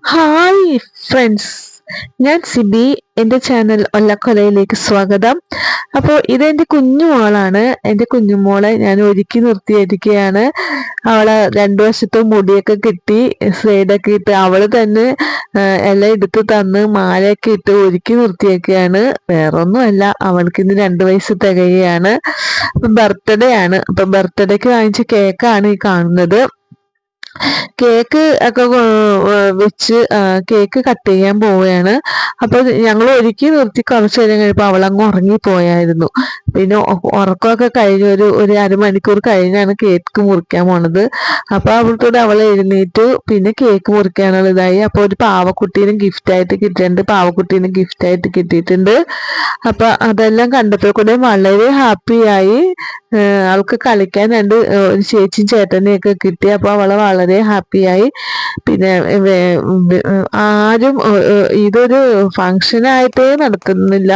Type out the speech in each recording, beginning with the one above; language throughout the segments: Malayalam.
ഹായ് ഫ്രണ്ട്സ്, ഞാൻ സിബി. എൻ്റെ ചാനൽ ഒല്ലക്കൊലയിലേക്ക് സ്വാഗതം. അപ്പോൾ ഇതെൻ്റെ കുഞ്ഞുമോളാണ്. എൻ്റെ കുഞ്ഞുമോളെ ഞാൻ ഒരുക്കി നിർത്തിയിരിക്കുകയാണ്. അവളെ രണ്ടു വശത്തും മുടിയൊക്കെ കെട്ടി സൈഡൊക്കെ ഇട്ട് അവള് തന്നെ എല്ലാം എടുത്ത് തന്ന് മാലയൊക്കെ ഇട്ട് ഒരുക്കി നിർത്തിയൊക്കെയാണ്. വേറൊന്നുമല്ല, അവൾക്ക് ഇന്ന് 2 വയസ്സ് തികയാണ്. അപ്പം ബർത്ത്ഡേ ആണ്. അപ്പം ബർത്ത്ഡേക്ക് വാങ്ങിച്ച കേക്കാണ് ഈ കാണുന്നത്. കേക്ക് ഒക്കെ വെച്ച് കേക്ക് കട്ട് ചെയ്യാൻ പോവുകയാണ്. അപ്പൊ ഞങ്ങൾ ഒരുക്കി നിർത്തി കുറച്ചു നേരം കഴിയുമ്പോൾ അവളങ്ങ് ഉറങ്ങിപ്പോയായിരുന്നു. പിന്നെ ഉറക്കമൊക്കെ കഴിഞ്ഞ് ഒരു അരമണിക്കൂർ കഴിഞ്ഞാണ് കേക്ക് മുറിക്കാൻ പോണത്. അപ്പൊ അവൾക്കൂടെ അവൾ എഴുന്നേറ്റു. പിന്നെ കേക്ക് മുറിക്കാനുള്ള ഇതായി. അപ്പൊ ഒരു പാവക്കുട്ടീനും ഗിഫ്റ്റായിട്ട് കിട്ടിയിട്ടുണ്ട്. പാവക്കുട്ടീനും ഗിഫ്റ്റായിട്ട് കിട്ടിയിട്ടുണ്ട്. അപ്പൊ അതെല്ലാം കണ്ടപ്പോൾ കൂടെ വളരെ ഹാപ്പിയായി. അവൾക്ക് കളിക്കാൻ ഒരു ചേച്ചിയും ചേട്ടനെയൊക്കെ കിട്ടി. അപ്പൊ അവള് വളരെ ഹാപ്പിയായി. പിന്നെ ആരും ഇതൊരു ഫങ്ഷനായിട്ടേ നടക്കുന്നില്ല.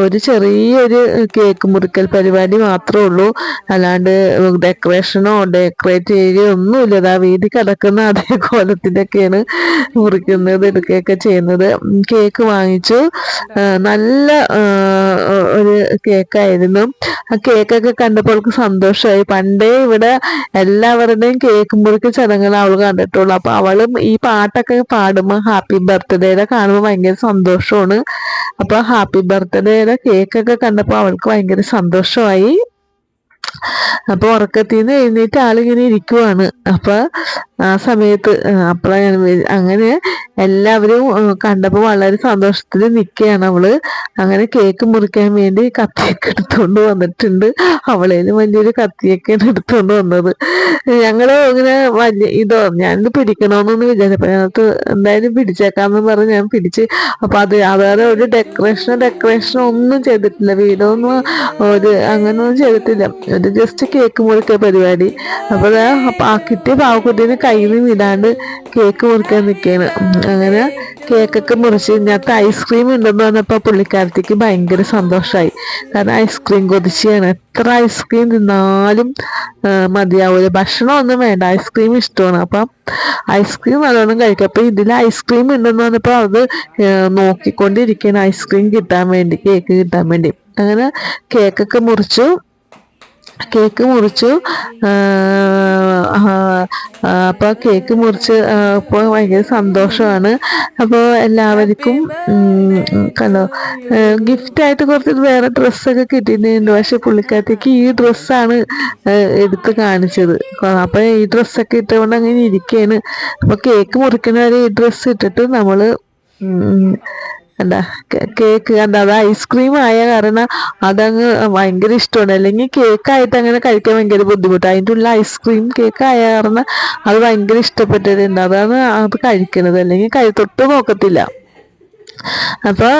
ഒരു ചെറിയൊരു കേക്ക് മുറിക്കൽ പരിപാടി മാത്രമേ ഉള്ളൂ. അല്ലാണ്ട് ഡെക്കറേഷനോ ഡെക്കറേറ്റ് ചെയ്യുകയോ ഒന്നുമില്ല. അതാ വീതി കിടക്കുന്ന അതേ കോലത്തിലൊക്കെയാണ് മുറിക്കുന്നത്, എടുക്കുകയൊക്കെ ചെയ്യുന്നത്. കേക്ക് വാങ്ങിച്ചു. നല്ല ഒരു കേക്കായിരുന്നു. ആ കേക്കൊക്കെ കണ്ടപ്പോൾ അവൾക്ക് സന്തോഷമായി. പണ്ടേ ഇവിടെ എല്ലാവരുടെയും കേക്ക് മുറിക്ക് ചടങ്ങുകൾ അവൾ കണ്ടിട്ടുള്ളു. അപ്പൊ അവളും ഈ പാട്ടൊക്കെ പാടുമ്പോൾ ഹാപ്പി ബർത്ത്ഡേയുടെ കാണുമ്പോൾ ഭയങ്കര സന്തോഷമാണ്. അപ്പൊ ഹാപ്പി ബർത്ത്ഡേയുടെ കേക്കൊക്കെ കണ്ടപ്പോൾ അവൾക്ക് ഭയങ്കര സന്തോഷമായി. അപ്പൊ ഉറക്കത്തിന്ന് എഴുന്നേറ്റ് ആളിങ്ങനെ ഇരിക്കുവാണ്. അപ്പൊ ആ സമയത്ത് അപ്പോഴാണ് അങ്ങനെ എല്ലാവരും കണ്ടപ്പോൾ വളരെ സന്തോഷത്തിൽ നിൽക്കുകയാണ് അവള്. അങ്ങനെ കേക്ക് മുറിക്കാൻ വേണ്ടി കത്തിയൊക്കെ എടുത്തുകൊണ്ട് വന്നിട്ടുണ്ട്. അവളേലും വലിയൊരു കത്തിയൊക്കെയാണ് എടുത്തുകൊണ്ട് വന്നത്. ഞങ്ങള് ഇങ്ങനെ ഞാനിത് പിടിക്കണമെന്നൊന്ന് വിചാരിച്ചപ്പോ അതിനകത്ത് എന്തായാലും പിടിച്ചേക്കാന്ന് പറഞ്ഞ് ഞാൻ പിടിച്ച്. അപ്പൊ അതായത് ഒരു ഡെക്കറേഷനോ ഒന്നും ചെയ്തിട്ടില്ല. വീടൊന്നും അങ്ങനൊന്നും ചെയ്തിട്ടില്ല. ഒരു ജസ്റ്റ് കേക്ക് മുറിക്കുക പരിപാടി. അപ്പൊ ആ കിട്ടിയ പാവക്കുട്ടീനെ കയ്യിൽ നിന്ന് വിടാണ്ട് കേക്ക് മുറിക്കാൻ നിൽക്കുകയാണ്. അങ്ങനെ കേക്കൊക്കെ മുറിച്ച് ഇതിനകത്ത് ഐസ്ക്രീം ഉണ്ടെന്ന് പറഞ്ഞപ്പോ പുള്ളിക്കാരത്തേക്ക് ഭയങ്കര സന്തോഷമായി. കാരണം ഐസ്ക്രീം കൊതിച്ചാണ്. എത്ര ഐസ്ക്രീം തിന്നാലും മതിയാവൂല. ഭക്ഷണം ഒന്നും വേണ്ട, ഐസ്ക്രീം ഇഷ്ടമാണ്. അപ്പം ഐസ്ക്രീം നല്ലോണം കഴിക്കും. അപ്പൊ ഇതിൽ ഐസ്ക്രീം ഉണ്ടെന്ന് പറഞ്ഞപ്പോ അത് നോക്കിക്കൊണ്ടിരിക്കുകയാണ് ഐസ്ക്രീം കിട്ടാൻ വേണ്ടി, കേക്ക് കിട്ടാൻ വേണ്ടി. അങ്ങനെ കേക്കൊക്കെ മുറിച്ചു. അപ്പോൾ കേക്ക് മുറിച്ച് ഇപ്പോൾ ഭയങ്കര സന്തോഷമാണ്. അപ്പോൾ എല്ലാവർക്കും കണ്ടോ ഗിഫ്റ്റായിട്ട് കുറച്ച് വേറെ ഡ്രസ്സൊക്കെ കിട്ടിയിട്ടുണ്ട്. പക്ഷെ പുള്ളിക്കാരത്തേക്ക് ഈ ഡ്രസ്സാണ് എടുത്ത് കാണിച്ചത്. അപ്പോൾ ഈ ഡ്രസ്സൊക്കെ ഇട്ടുകൊണ്ട് അങ്ങനെ ഇരിക്കുകയാണ്. അപ്പോൾ കേക്ക് മുറിക്കുന്നവരെ ഈ ഡ്രസ്സ് ഇട്ടിട്ട് നമ്മൾ എന്താ കേക്ക് കണ്ട അത് ഐസ്ക്രീം ആയ കാരണം അതങ്ങ് ഭയങ്കര ഇഷ്ടമാണ്. അല്ലെങ്കിൽ കേക്കായിട്ട് അങ്ങനെ കഴിക്കാൻ ഭയങ്കര ബുദ്ധിമുട്ടാണ്. അതിൻ്റെ ഉള്ളിൽ ഐസ്ക്രീം കേക്ക് ആയ കാരണം അത് ഭയങ്കര ഇഷ്ടപ്പെട്ടിട്ടുണ്ട്. അതാണ് അത് കഴിക്കണത്. അല്ലെങ്കിൽ തൊട്ട് നോക്കത്തില്ല. അപ്പോൾ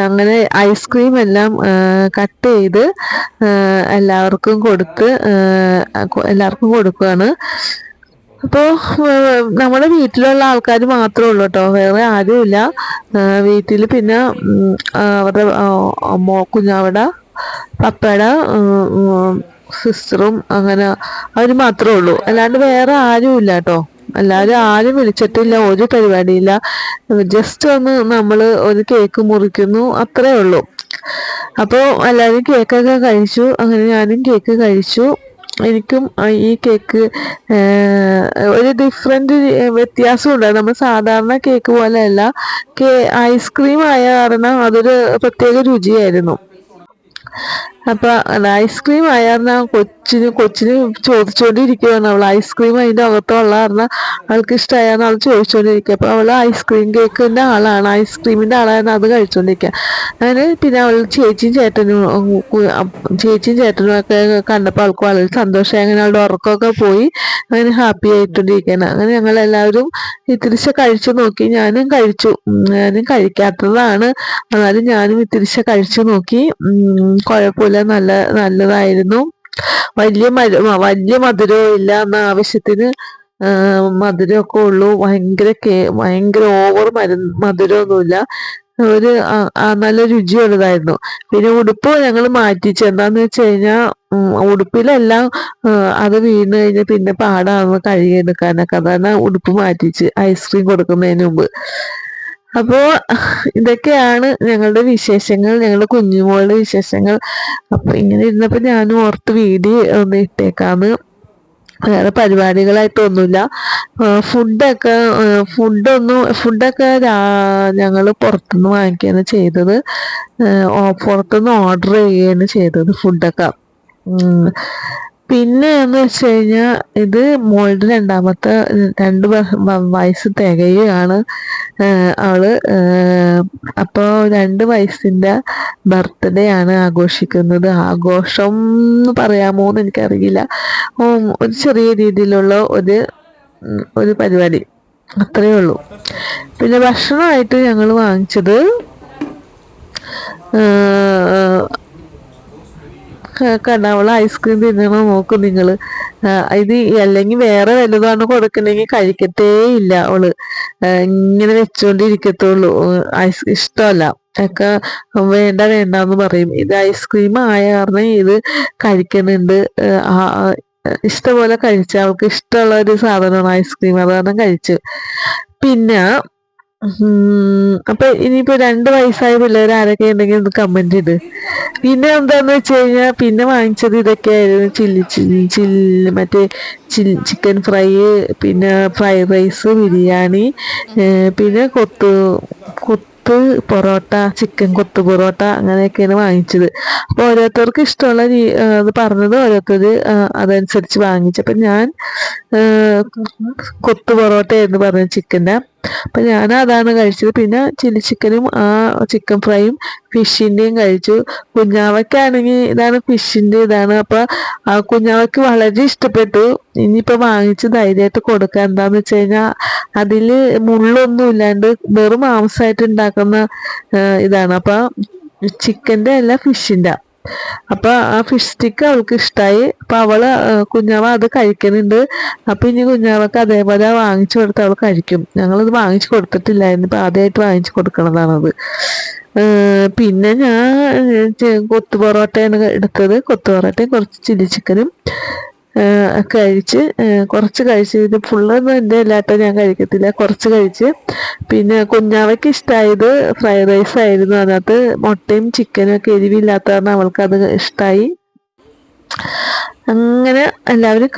അങ്ങനെ ഐസ്ക്രീം എല്ലാം കട്ട് ചെയ്ത് എല്ലാവർക്കും കൊടുക്കുകയാണ്. അപ്പോൾ നമ്മുടെ വീട്ടിലുള്ള ആൾക്കാർ മാത്രമേ ഉള്ളൂ കേട്ടോ, വേറെ ആരുമില്ല വീട്ടിൽ. പിന്നെ അവരുടെ കുഞ്ഞാവയുടെ പപ്പയുടെ സിസ്റ്ററും അങ്ങനെ അവർ മാത്രമേ ഉള്ളൂ. അല്ലാണ്ട് വേറെ ആരുമില്ല കേട്ടോ. ആരും വിളിച്ചിട്ടില്ല, ഒരു പരിപാടിയില്ല. ജസ്റ്റ് ഒന്ന് നമ്മൾ ഒരു കേക്ക് മുറിക്കുന്നു, അത്രേ ഉള്ളൂ. അപ്പോൾ എല്ലാവരും കേക്കൊക്കെ കഴിച്ചു. അങ്ങനെ ഞാനും കേക്ക് കഴിച്ചു. എനിക്കും ഈ കേക്ക് ഒരു ഡിഫറെൻ്റ് വ്യത്യാസമുണ്ട്. നമ്മൾ സാധാരണ കേക്ക് പോലെയല്ല. ഐസ്ക്രീം ആയ കാരണം അതൊരു പ്രത്യേക രുചിയായിരുന്നു. അപ്പൊ ഐസ്ക്രീം ആയ കാരണം കൊച്ചിന് ചോദിച്ചുകൊണ്ടിരിക്കുകയാണ് അവൾ. ഐസ്ക്രീം അതിൻ്റെ അകത്തുള്ള കാരണം അവൾക്ക് ഇഷ്ടമായെന്ന് അവൾ ചോദിച്ചുകൊണ്ടിരിക്കുക. അപ്പൊ അവൾ ഐസ്ക്രീമിൻ്റെ ആളായിരുന്നു, അത് കഴിച്ചുകൊണ്ടിരിക്കുക. അങ്ങനെ പിന്നെ അവൾ ചേച്ചിയും ചേട്ടനും ഒക്കെ കണ്ടപ്പോൾ അവൾക്ക് വളരെ സന്തോഷമായി. അങ്ങനെ അവളുടെ ഉറക്കമൊക്കെ പോയി. അങ്ങനെ ഹാപ്പി ആയിട്ടിരിക്കുകയാണ്. അങ്ങനെ ഞങ്ങളെല്ലാവരും ഇത്തിരിശ കഴിച്ചു നോക്കി. ഞാനും കഴിക്കാത്തതാണ്, എന്നാലും ഞാനും ഇത്തിരിശ കഴിച്ചു നോക്കി. കുഴപ്പമില്ല, നല്ലതായിരുന്നു. വലിയ മധുരവും ഇല്ല, എന്ന ആവശ്യത്തിന് മധുരമൊക്കെ ഉള്ളൂ. ഭയങ്കര ഓവർ മധുരമൊന്നുമില്ല. ഒരു നല്ല രുചിയുള്ളതായിരുന്നു. പിന്നെ ഉടുപ്പ് ഞങ്ങൾ മാറ്റിച്ചു. എന്താന്ന് വെച്ച് കഴിഞ്ഞാൽ ഉടുപ്പിലെല്ലാം അത് വീണ് കഴിഞ്ഞാൽ പിന്നെ പാടാണ് കഴുകിയെടുക്കാനൊക്കെ. അതാണ് ഉടുപ്പ് മാറ്റിച്ച് ഐസ്ക്രീം കൊടുക്കുന്നതിന് മുമ്പ്. അപ്പോ ഇതൊക്കെയാണ് ഞങ്ങളുടെ വിശേഷങ്ങൾ, ഞങ്ങളുടെ കുഞ്ഞുമോളുടെ വിശേഷങ്ങൾ. അപ്പൊ ഇങ്ങനെ ഇരുന്നപ്പോ ഞാനും ഓർത്ത് വീഡിയോ ഒന്ന് ഇട്ടേക്കാന്ന്. വേറെ പരിപാടികളായിട്ടൊന്നുമില്ല. ഫുഡൊക്കെ ഞങ്ങൾ പുറത്തുനിന്ന് വാങ്ങിക്കുകയാണ് ചെയ്തത്. പുറത്തുനിന്ന് ഓർഡർ ചെയ്യുകയാണ് ചെയ്തത് ഫുഡൊക്കെ. പിന്നെ എന്ന് വെച്ച് കഴിഞ്ഞാൽ ഇത് മോളുടെ രണ്ടാമത്തെ 2 വയസ്സ് തികയുകയാണ് അവള്. അപ്പോൾ 2 വയസ്സിൻ്റെ ബർത്ത്ഡേ ആണ് ആഘോഷിക്കുന്നത്. ആഘോഷം എന്ന് പറയാമോ എന്ന് എനിക്കറിയില്ല. ഒരു ചെറിയ രീതിയിലുള്ള ഒരു പരിപാടി, അത്രയേ ഉള്ളൂ. പിന്നെ ഭക്ഷണമായിട്ട് ഞങ്ങൾ വാങ്ങിച്ചത് കണ്ട അവള് ഐസ്ക്രീം തിന്നണ നോക്കും നിങ്ങൾ. ഇത് അല്ലെങ്കിൽ വേറെ വലുതാണ് കൊടുക്കണമെങ്കിൽ കഴിക്കത്തേ ഇല്ല അവള്. ഇങ്ങനെ വെച്ചോണ്ടിരിക്കത്തുള്ളൂ. ഇഷ്ടമല്ല ഒക്കെ, വേണ്ട വേണ്ടെന്ന് പറയും. ഇത് ഐസ്ക്രീം ആയ കാരണം ഇത് കഴിക്കുന്നുണ്ട്. ഇഷ്ടംപോലെ കഴിച്ചു. അവൾക്ക് ഇഷ്ടമുള്ള ഒരു സാധനമാണ് ഐസ്ക്രീം, അത് കാരണം കഴിച്ചു. പിന്നെ അപ്പൊ ഇനിയിപ്പോ 2 വയസ്സായ പിള്ളേർ ആരൊക്കെ ഉണ്ടെങ്കിൽ ഒന്ന് കമന്റ് ഇട്. പിന്നെ എന്താന്ന് വെച്ച് കഴിഞ്ഞാൽ പിന്നെ വാങ്ങിച്ചത് ഇതൊക്കെയായിരുന്നു. മറ്റേ ചിക്കൻ ഫ്രൈ, പിന്നെ ഫ്രൈഡ് റൈസ്, ബിരിയാണി, പിന്നെ കൊത്ത് പൊറോട്ട, ചിക്കൻ കൊത്ത് പൊറോട്ട, അങ്ങനെയൊക്കെയാണ് വാങ്ങിച്ചത്. അപ്പോൾ ഓരോരുത്തർക്ക് ഇഷ്ടമുള്ള അത് പറഞ്ഞത് ഓരോരുത്തർ അതനുസരിച്ച് വാങ്ങിച്ചപ്പോൾ ഞാൻ കൊത്ത് പൊറോട്ടയായിരുന്നു പറഞ്ഞത് ചിക്കൻ്റെ. അപ്പൊ ഞാൻ അതാണ് കഴിച്ചത്. പിന്നെ ചില്ലി ചിക്കനും ചിക്കൻ ഫ്രൈയും ഫിഷിന്റെയും കഴിച്ചു. കുഞ്ഞാവയ്ക്കാണെങ്കിൽ ഇതാണ് ഫിഷിന്റെ ഇതാണ്. അപ്പൊ കുഞ്ഞാവയ്ക്ക് വളരെ ഇഷ്ടപ്പെട്ടു. ഇനിയിപ്പോ വാങ്ങിച്ച് ധൈര്യമായിട്ട് കൊടുക്കുക. എന്താന്ന് വെച്ച് കഴിഞ്ഞാൽ അതില് മുള്ളൊന്നും ഇല്ലാണ്ട് വെറും മാംസമായിട്ട് ഉണ്ടാക്കുന്ന ഇതാണ്. അപ്പൊ ചിക്കന്റെ അല്ല, ഫിഷിന്റെ. അപ്പൊ ആ ഫിഷ് സ്റ്റിക്ക് അവൾക്ക് ഇഷ്ടമായി. അപ്പൊ കുഞ്ഞാവ അത് കഴിക്കുന്നുണ്ട്. അപ്പൊ ഇനി കുഞ്ഞാവക്ക് അതേപോലെ വാങ്ങിച്ചു കൊടുത്ത് അവൾ കഴിക്കും. ഞങ്ങളിത് വാങ്ങിച്ചു കൊടുത്തിട്ടില്ലായിരുന്നു, ഇപ്പൊ ആദ്യമായിട്ട് വാങ്ങിച്ചു കൊടുക്കണതാണത്. പിന്നെ ഞാൻ കൊത്തു പൊറോട്ടയാണ് എടുത്തത്. കൊത്തു പൊറോട്ടയും കുറച്ച് ചില്ലി ചിക്കനും കഴിച്ച്, കുറച്ച് കഴിച്ച്. ഇത് ഫുള്ളൊന്നും എൻ്റെ എല്ലാട്ടോ ഞാൻ കഴിക്കത്തില്ല, കുറച്ച് കഴിച്ച്. പിന്നെ കുഞ്ഞാവയ്ക്ക് ഇഷ്ടമായത് ഫ്രൈഡ് റൈസ് ആയിരുന്നു. അതിനകത്ത് മുട്ടയും ചിക്കനും ഒക്കെ എരിവില്ലാത്ത കാരണം അവൾക്കത് ഇഷ്ടമായി. അങ്ങനെ എല്ലാവരും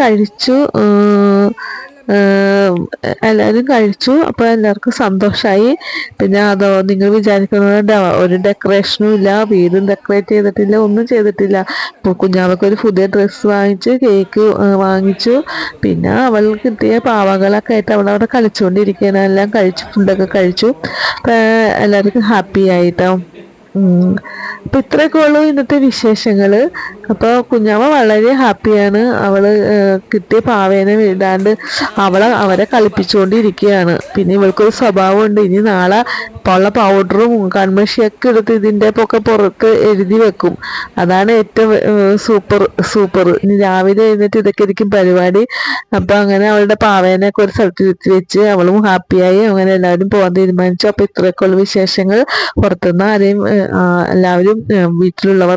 കഴിച്ചു. അപ്പോൾ എല്ലാവർക്കും സന്തോഷമായി. പിന്നെ അതോ നിങ്ങൾ വിചാരിക്കുന്നത് ഒരു ഡെക്കറേഷനും ഇല്ല, വീടും ഡെക്കറേറ്റ് ചെയ്തിട്ടില്ല, ഒന്നും ചെയ്തിട്ടില്ല. ഇപ്പോൾ കുഞ്ഞാവൾക്ക് ഒരു പുതിയ ഡ്രസ്സ് വാങ്ങിച്ചു, കേക്ക് വാങ്ങിച്ചു. പിന്നെ അവൾ കിട്ടിയ പാവകളൊക്കെ ആയിട്ട് അവളവിടെ കളിച്ചുകൊണ്ടിരിക്കുകയാണ്. എല്ലാം കഴിച്ചു, ഫുഡൊക്കെ കഴിച്ചു. അപ്പം എല്ലാവർക്കും ഹാപ്പി ആയിട്ടോ. അപ്പൊ ഇത്രയൊക്കെ ഉള്ളൂ ഇന്നത്തെ വിശേഷങ്ങള്. അപ്പോൾ കുഞ്ഞാവ വളരെ ഹാപ്പിയാണ്. അവള് കിട്ടിയ പാവേനെ വിടാണ്ട് അവരെ കളിപ്പിച്ചുകൊണ്ടിരിക്കുകയാണ്. പിന്നെ ഇവൾക്കൊരു സ്വഭാവമുണ്ട്. ഇനി നാളെ ഉള്ള പൗഡറും കൺമഷിയൊക്കെ എടുത്ത് ഇതിൻ്റെ ഒക്കെ പുറത്ത് എഴുതി വെക്കും. അതാണ് ഏറ്റവും സൂപ്പർ. ഇനി രാവിലെ എഴുന്നേറ്റ് ഇതൊക്കെ ആയിരിക്കും പരിപാടി. അപ്പൊ അങ്ങനെ അവളുടെ പാവേനൊക്കെ ഒരു സ്ഥലത്ത് വെച്ച് അവളും ഹാപ്പിയായി. അങ്ങനെ എല്ലാവരും പോകാൻ തീരുമാനിച്ചു. അപ്പൊ ഇത്രയൊക്കെ ഉള്ള വിശേഷങ്ങൾ. പുറത്തുനിന്ന് ആരെയും എല്ലാവരും വീട്ടിലുള്ളവർ